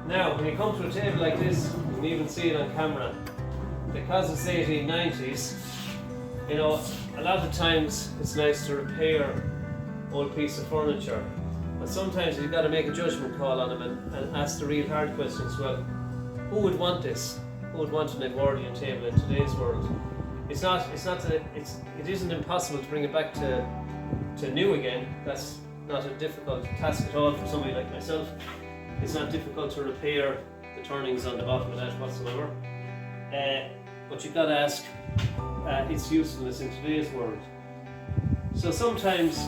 Now, when you come to a table like this, you can even see it on camera. Because it's 1890s, you know, a lot of times it's nice to repair old piece of furniture. But sometimes you've got to make a judgment call on them and ask the real hard questions. Well, who would want this? Who would want an Edwardian table in today's world? It isn't impossible to bring it back to new again. That's not a difficult task at all for somebody like myself. It's not difficult to repair the turnings on the bottom of that whatsoever. But you've got to ask its usefulness in today's world. So sometimes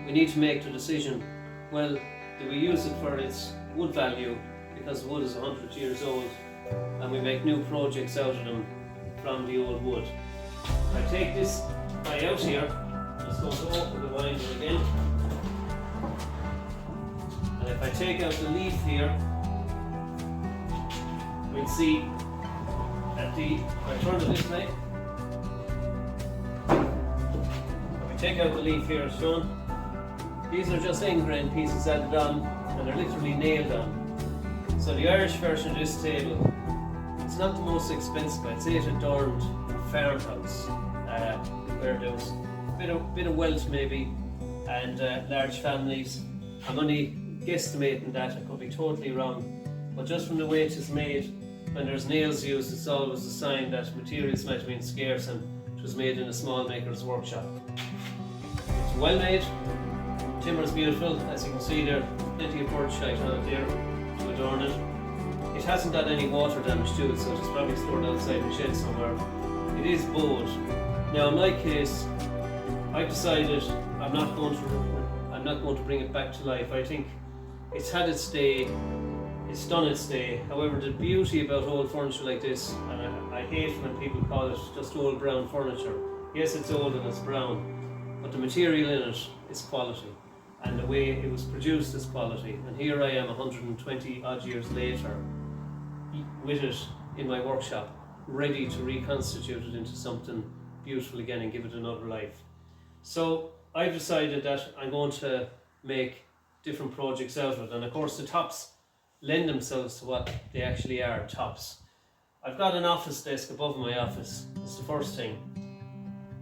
we need to make the decision, well, do we use it for its wood value because wood is 100 years old and we make new projects out of them from the old wood. If I take this guy out here, I'm just going to open the winder again, and if I take out the leaf here, we'll see that if I turn it this way, if I take out the leaf here as shown, these are just end-grain pieces added on and they're literally nailed on. So the Irish version of this table, it's not the most expensive. I'd say it's adorned farmhouse where there was a bit of wealth maybe and large families. I'm only guesstimating that, I could be totally wrong. But just from the way it is made, when there's nails used, it's always a sign that materials might have been scarce and it was made in a small maker's workshop. It's well made. Timber's beautiful, as you can see there, plenty of bird shite on it there to adorn it. It hasn't got any water damage to it, so it's probably stored outside the shed somewhere. It is bowed. Now in my case, I've decided I'm not going to bring it back to life. I think it's had its day, it's done its day. However, the beauty about old furniture like this, and I hate when people call it just old brown furniture. Yes, it's old and it's brown, but the material in it is quality. And the way it was produced is quality. And here I am 120 odd years later with it in my workshop, ready to reconstitute it into something beautiful again and give it another life. So I've decided that I'm going to make different projects out of it. And of course the tops lend themselves to what they actually are, tops. I've got an office desk above my office, that's the first thing.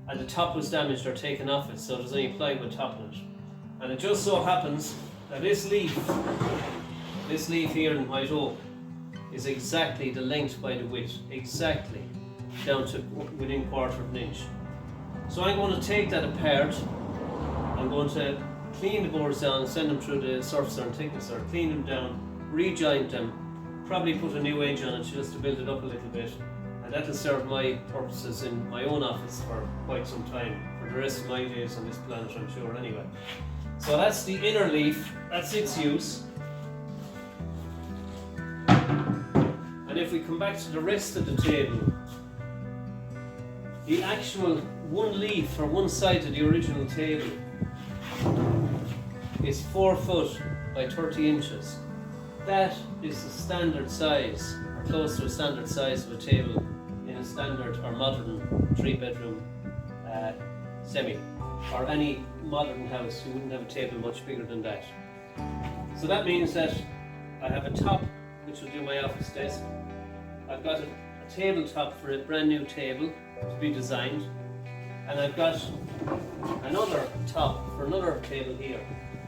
And the top was damaged or taken off it, so there's only plywood topping it. And it just so happens that this leaf here in white oak is exactly the length by the width, exactly down to within 1/4 of an inch. So I'm going to take that apart, I'm going to clean the boards down, send them through the surfacer and thicknesser, clean them down, rejoint them, probably put a new edge on it just to build it up a little bit, and that will serve my purposes in my own office for quite some time, for the rest of my days on this planet I'm sure anyway. So that's the inner leaf, that's its use. And if we come back to the rest of the table, the actual one leaf for one side of the original table is 4 foot by 30 inches. That is the standard size, or close to a standard size of a table in a standard or modern 3-bedroom semi, or any modern house. You wouldn't have a table much bigger than that. So that means that I have a top which will do my office desk. I've got a tabletop for a brand new table to be designed, and I've got another top for another table here.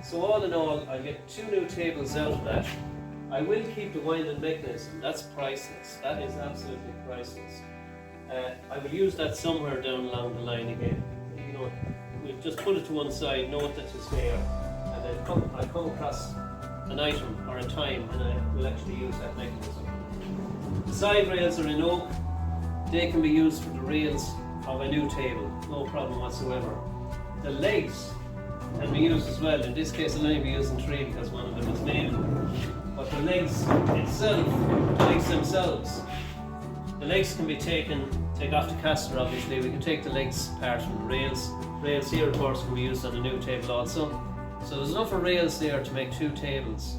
So all in all, I'll get 2 new tables out of that. I will keep the winding mechanism, that's priceless, that is absolutely priceless. I will use that somewhere down along the line again. You know, we'll just put it to one side, note that it's there, and then I'll come across an item or a time and I will actually use that mechanism. The side rails are in oak, they can be used for the rails of a new table, no problem whatsoever. The legs can be used as well. In this case I'll only be using 3 because one of them is made. But the legs themselves, the legs can be take off the caster obviously. We can take the legs apart from the rails. Rails here of course can be used on a new table also. So there's enough of rails there to make 2 tables.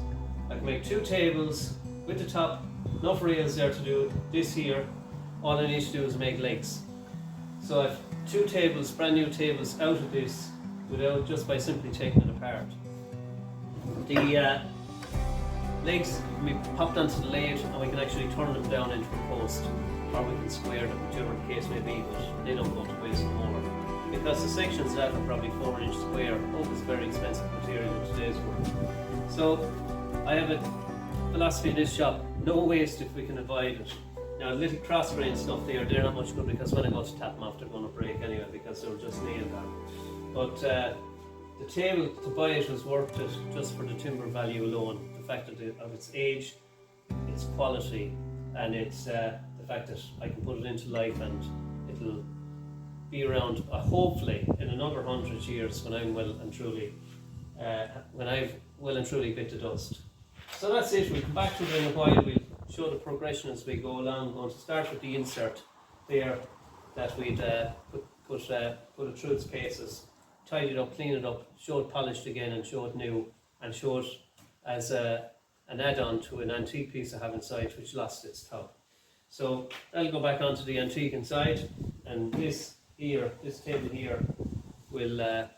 I can make 2 tables with the top, enough rails there to do this here. All I need to do is make legs. So I've 2 tables, brand new tables out of this legs can be popped onto the lathe and we can actually turn them down into a post, or we can square them, whichever the case may be, but they don't go to waste no more. Because the sections that are probably 4 inch square, oak is very expensive material in today's world. So I have a philosophy in this shop, no waste if we can avoid it. Now the little cross grain stuff there, they're not much good because when I go to tap them off they're going to break anyway because they were just nailed on. But the table to buy it was worth it just for the timber value alone. The fact of its age, its quality, and it's the fact that I can put it into life and it'll be around hopefully in another 100 years when I'm well and truly bit the dust. So that's it. We'll come back to it in a while. We'll show the progression as we go along. I'm going to start with the insert there that we'd put it through its paces, tidy it up, clean it up, show it polished again and show it new, and show it as an add-on to an antique piece I have inside which lost its top. So I'll go back onto the antique inside, and this table here will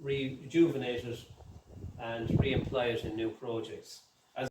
rejuvenate it and re-employ it in new projects.